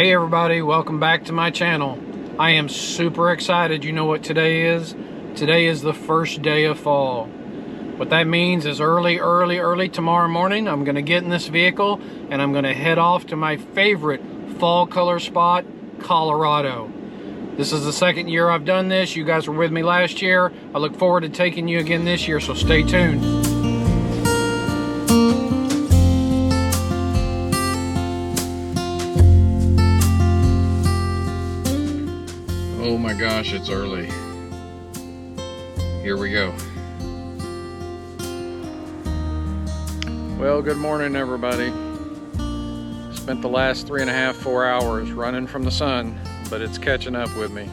Hey everybody, welcome back to my channel. I am super excited. You know what today is? Today is the first day of fall. What that means is early tomorrow morning, I'm gonna get in this vehicle and I'm gonna head off to my favorite fall color spot, Colorado. This is the second year I've done this. You guys were with me last year. I look forward to taking you again this year, so stay tuned. Oh my gosh, it's early. Here we go. Well, good morning everybody. Spent the last 4 hours running from the sun, but it's catching up with me.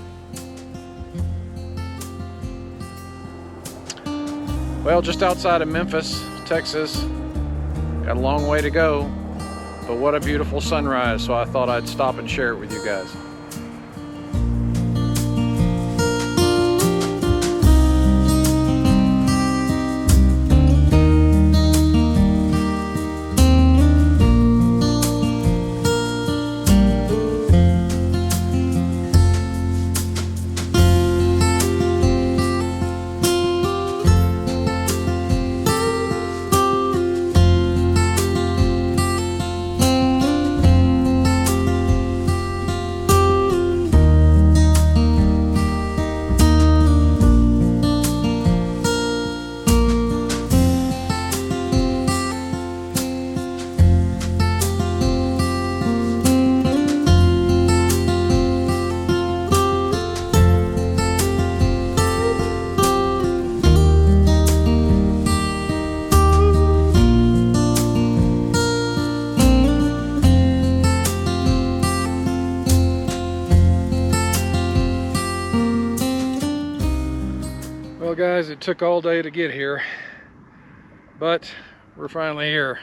Well, just outside of Memphis, Texas. Got a long way to go, but what a beautiful sunrise, so I thought I'd stop and share it with you guys. Well guys, it took all day to get here, but we're finally here.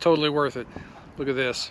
Totally worth it. Look at this.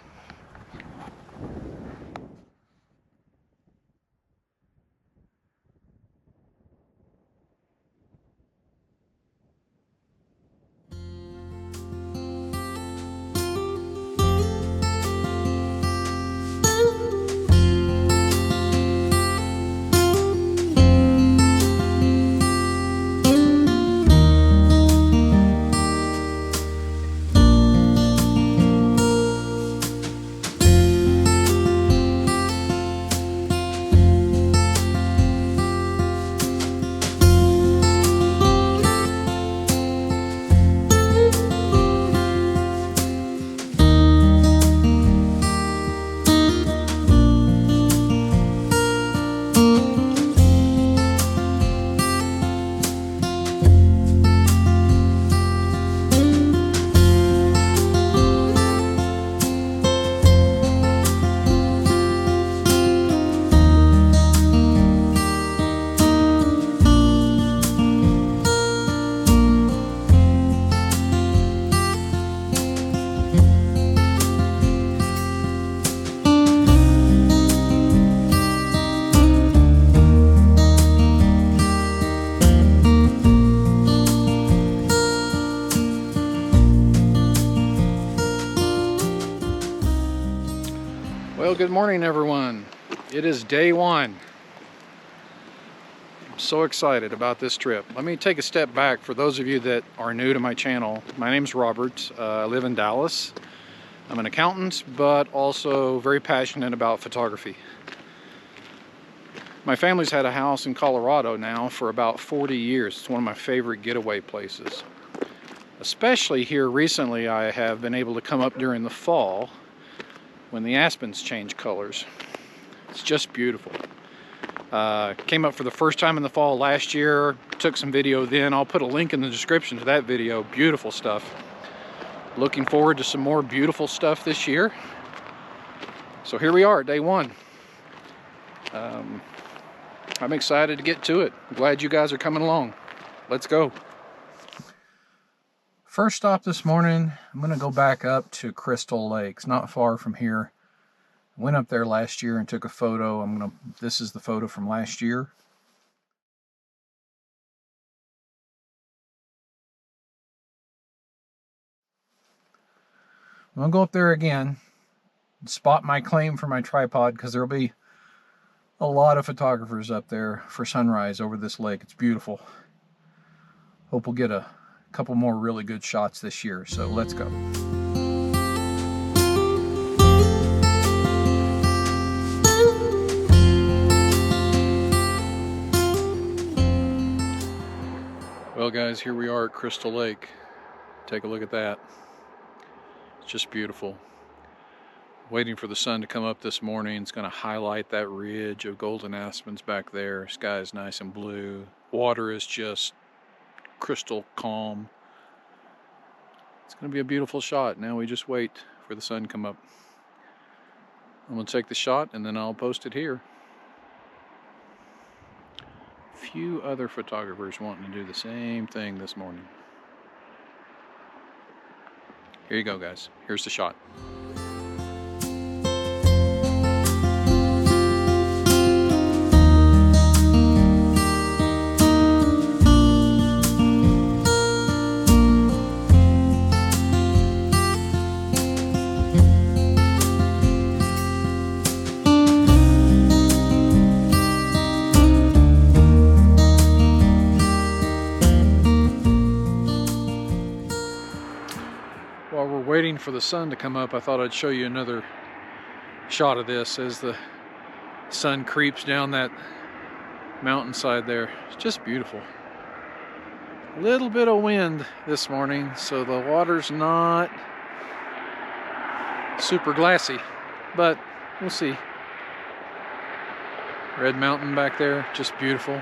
Well, good morning everyone. It is day one. I'm so excited about this trip. Let me take a step back for those of you that are new to my channel. My name's Robert. I live in Dallas. I'm an accountant, but also very passionate about photography. My family's had a house in Colorado now for about 40 years. It's one of my favorite getaway places. Especially here recently, I have been able to come up during the fall when the aspens change colors. It's just beautiful. Came up for the first time in the fall last year, took some video then. I'll put a link in the description to that video. Beautiful stuff. Looking forward to some more beautiful stuff this year. So here we are, day one. I'm excited to get to it. I'm glad you guys are coming along. Let's go. First stop this morning, I'm going to go back up to Crystal Lakes, not far from here. Went up there last year and took a photo. This is the photo from last year. I'm going to go up there again. spot my claim for my tripod, because there'll be a lot of photographers up there for sunrise over this lake. It's beautiful. Hope we'll get a couple more really good shots this year, so let's go. Well guys, here we are at Crystal Lake. Take a look at that. It's just beautiful. Waiting for the sun to come up this morning. It's going to highlight that ridge of golden aspens back there. Sky is nice and blue. Water is just crystal calm. It's going to be a beautiful shot. Now we just wait for the sun to come up. I'm going to take the shot and then I'll post it here. Few other photographers wanting to do the same thing this morning. Here you go, guys. Here's the shot. While we're waiting for the sun to come up, I thought I'd show you another shot of this as the sun creeps down that mountainside there. It's just beautiful. A little bit of wind this morning, so the water's not super glassy, but we'll see. Red Mountain back there, just beautiful.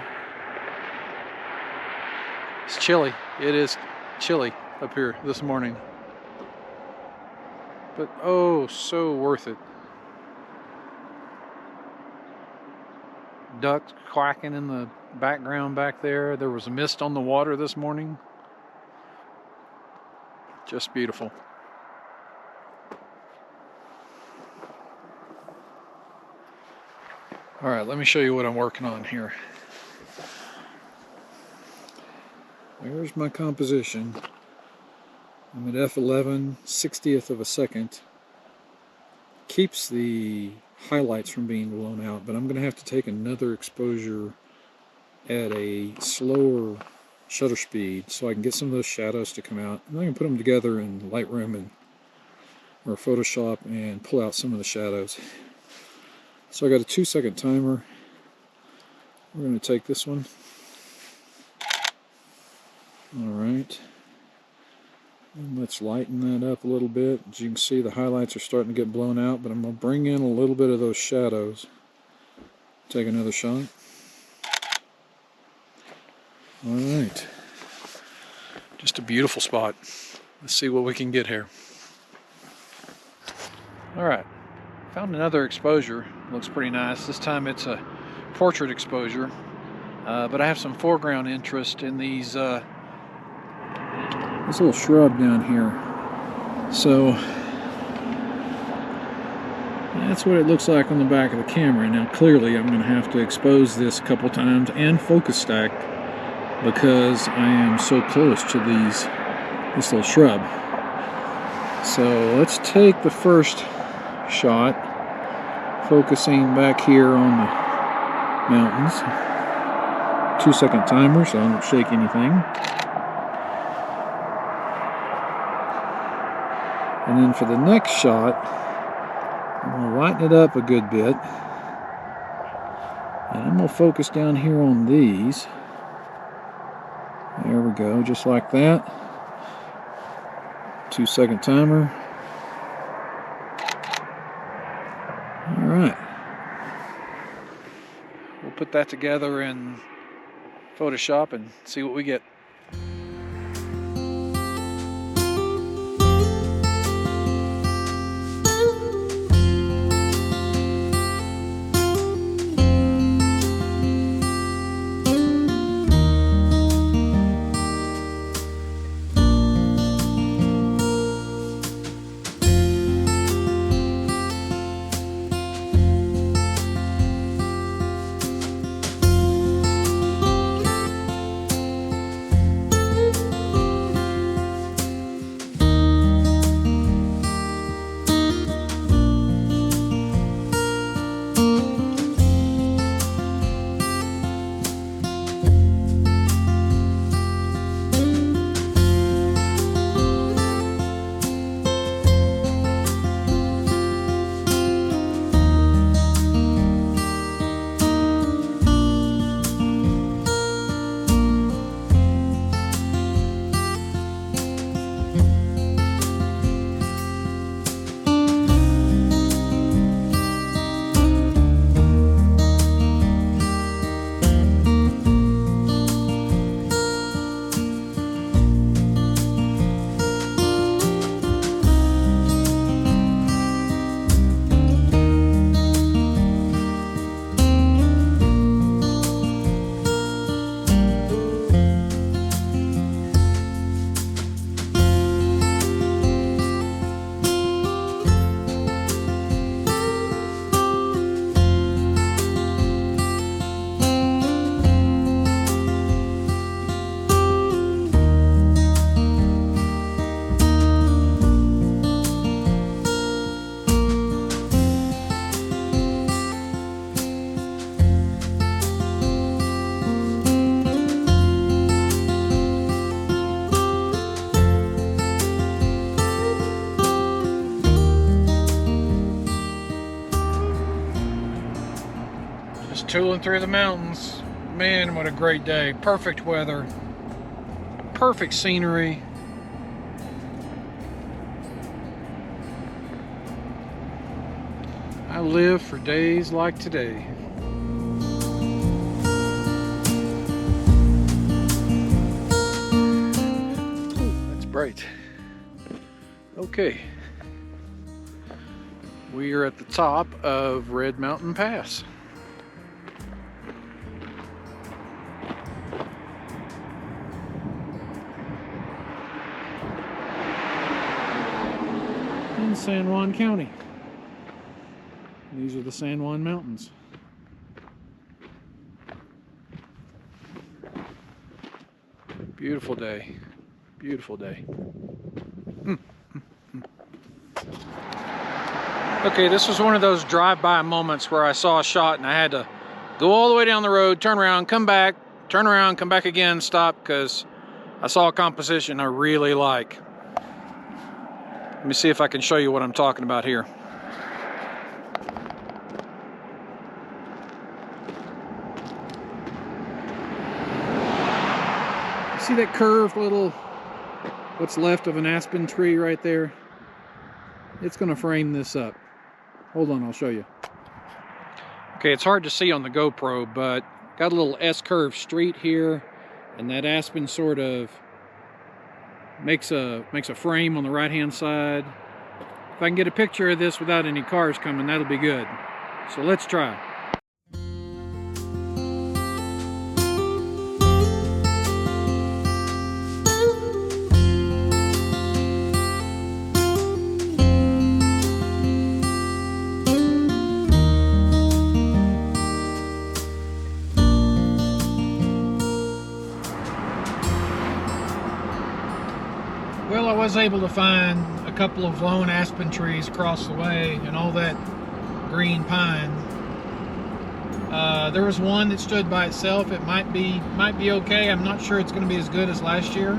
It's chilly. It is chilly up here this morning. But oh, so worth it. Ducks quacking in the background back there. There was a mist on the water this morning. Just beautiful. All right, let me show you what I'm working on here. There's my composition. I'm at f11, 60th of a second. Keeps the highlights from being blown out, but I'm going to have to take another exposure at a slower shutter speed so I can get some of those shadows to come out. And I can put them together in Lightroom or Photoshop and pull out some of the shadows. So I got a 2-second timer. We're going to take this one. Alright. And let's lighten that up a little bit. As you can see, the highlights are starting to get blown out, but I'm going to bring in a little bit of those shadows. Take another shot. Alright. Just a beautiful spot. Let's see what we can get here. Alright. Found another exposure. Looks pretty nice. This time it's a portrait exposure. But I have some foreground interest in these this little shrub down here. So that's what it looks like on the back of the camera. Now clearly I'm going to have to expose this a couple times and focus stack because I am so close to this little shrub. So let's take the first shot, focusing back here on the mountains. 2-second timer, so I don't shake anything. And then for the next shot, I'm going to lighten it up a good bit. And I'm going to focus down here on these. There we go, just like that. 2-second timer. Alright. We'll put that together in Photoshop and see what we get. Just tooling through the mountains. Man, what a great day. Perfect weather. Perfect scenery. I live for days like today. Ooh, that's bright. Okay. We are at the top of Red Mountain Pass. In San Juan County. These are the San Juan Mountains. Beautiful day. Beautiful day. Okay, this was one of those drive-by moments where I saw a shot and I had to go all the way down the road, turn around, come back, turn around, come back again, stop, because I saw a composition I really like. Let me see if I can show you what I'm talking about here. See that curved little, what's left of an aspen tree right there? It's going to frame this up. Hold on, I'll show you. Okay, it's hard to see on the GoPro, but got a little S-curve street here, and that aspen sort of makes a frame on the right-hand side. If I can get a picture of this without any cars coming, that'll be good. So let's try. Well, I was able to find a couple of lone aspen trees across the way and all that green pine. There was one that stood by itself. It might be okay. I'm not sure it's going to be as good as last year.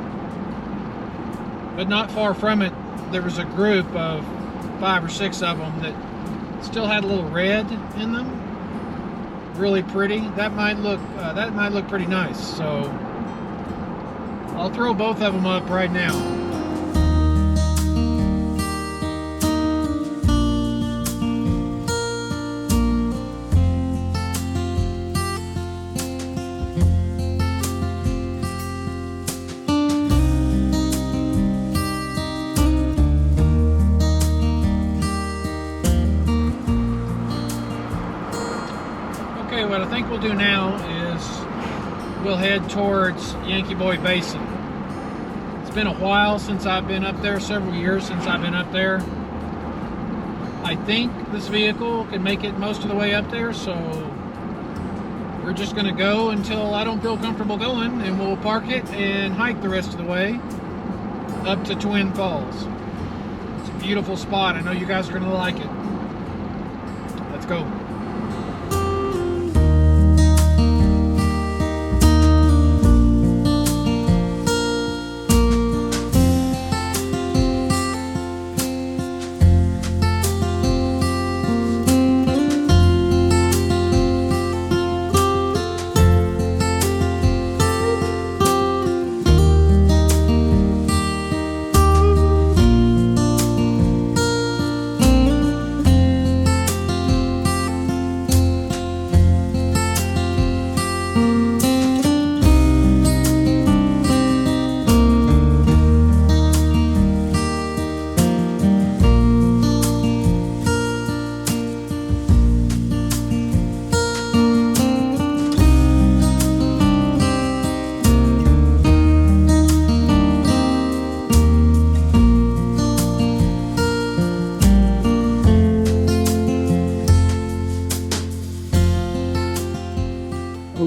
But not far from it, there was a group of 5 or 6 of them that still had a little red in them. Really pretty. That might look pretty nice. So I'll throw both of them up right now. Okay, what I think we'll do now is we'll head towards Yankee Boy Basin. It's been a while since I've been up there, several years since I've been up there. I think this vehicle can make it most of the way up there, so we're just going to go until I don't feel comfortable going, and we'll park it and hike the rest of the way up to Twin Falls. It's a beautiful spot. I know you guys are going to like it. Let's go.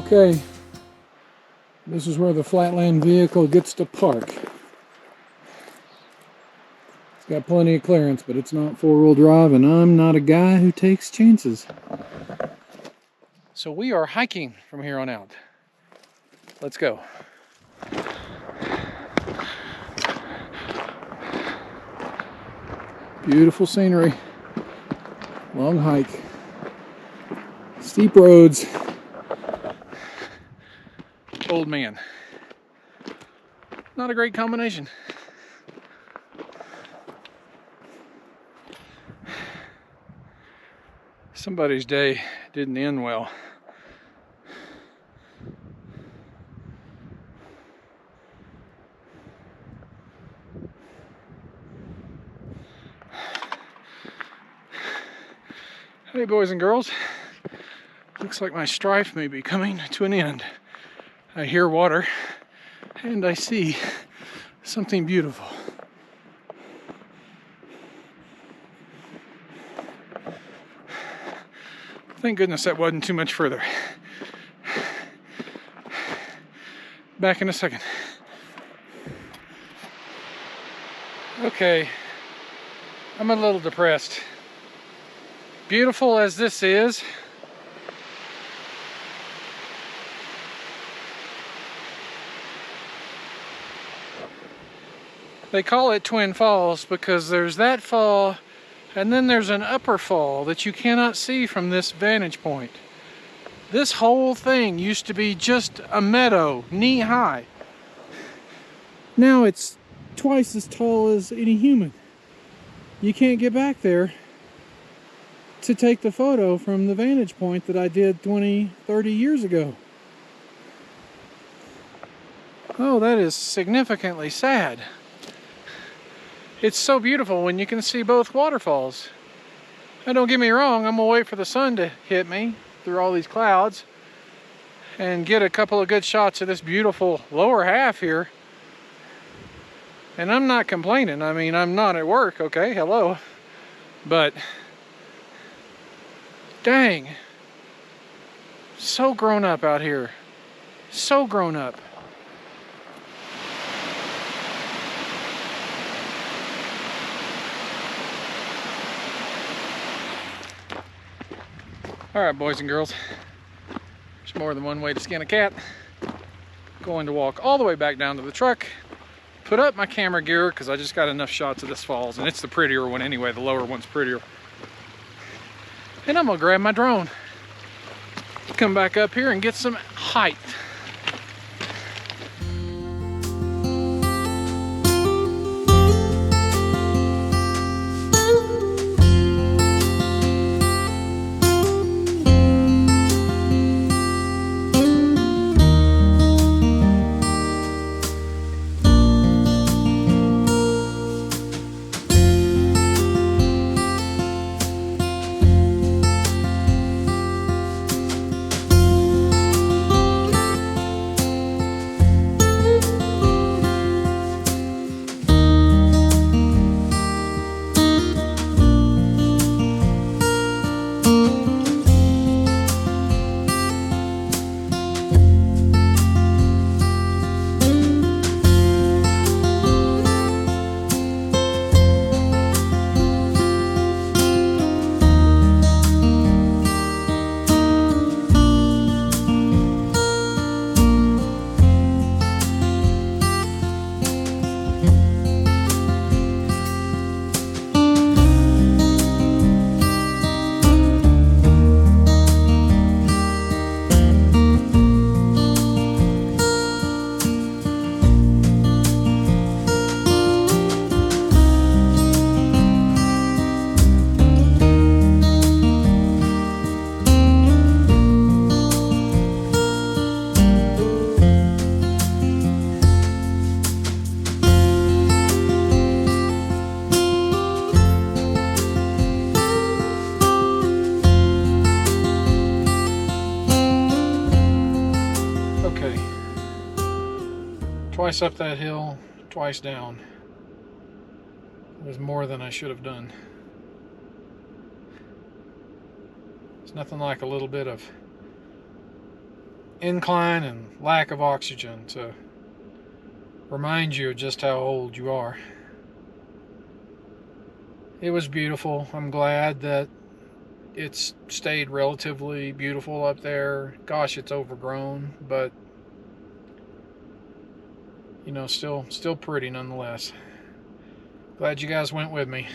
Okay, this is where the flatland vehicle gets to park. It's got plenty of clearance, but it's not four-wheel drive, and I'm not a guy who takes chances. So we are hiking from here on out. Let's go. Beautiful scenery. Long hike. Steep roads. Old man. Not a great combination. Somebody's day didn't end well. Hey boys and girls, looks like my strife may be coming to an end. I hear water and I see something beautiful. Thank goodness that wasn't too much further. Back in a second. Okay, I'm a little depressed. Beautiful as this is, they call it Twin Falls because there's that fall and then there's an upper fall that you cannot see from this vantage point. This whole thing used to be just a meadow, knee high. Now it's twice as tall as any human. You can't get back there to take the photo from the vantage point that I did 20, 30 years ago. Oh, that is significantly sad. It's so beautiful when you can see both waterfalls. Now don't get me wrong, I'm gonna wait for the sun to hit me through all these clouds and get a couple of good shots of this beautiful lower half here. And I'm not complaining. I mean, I'm not at work, okay, hello. But, dang, so grown up out here. So grown up. All right, boys and girls, there's more than one way to skin a cat. Going to walk all the way back down to the truck, put up my camera gear because I just got enough shots of this falls, and it's the prettier one anyway. The lower one's prettier. And I'm gonna grab my drone, come back up here and get some height. Twice up that hill, twice down. It was more than I should have done. It's nothing like a little bit of incline and lack of oxygen to remind you of just how old you are. It was beautiful. I'm glad that it's stayed relatively beautiful up there. Gosh, it's overgrown, but you know, still pretty nonetheless. Glad you guys went with me.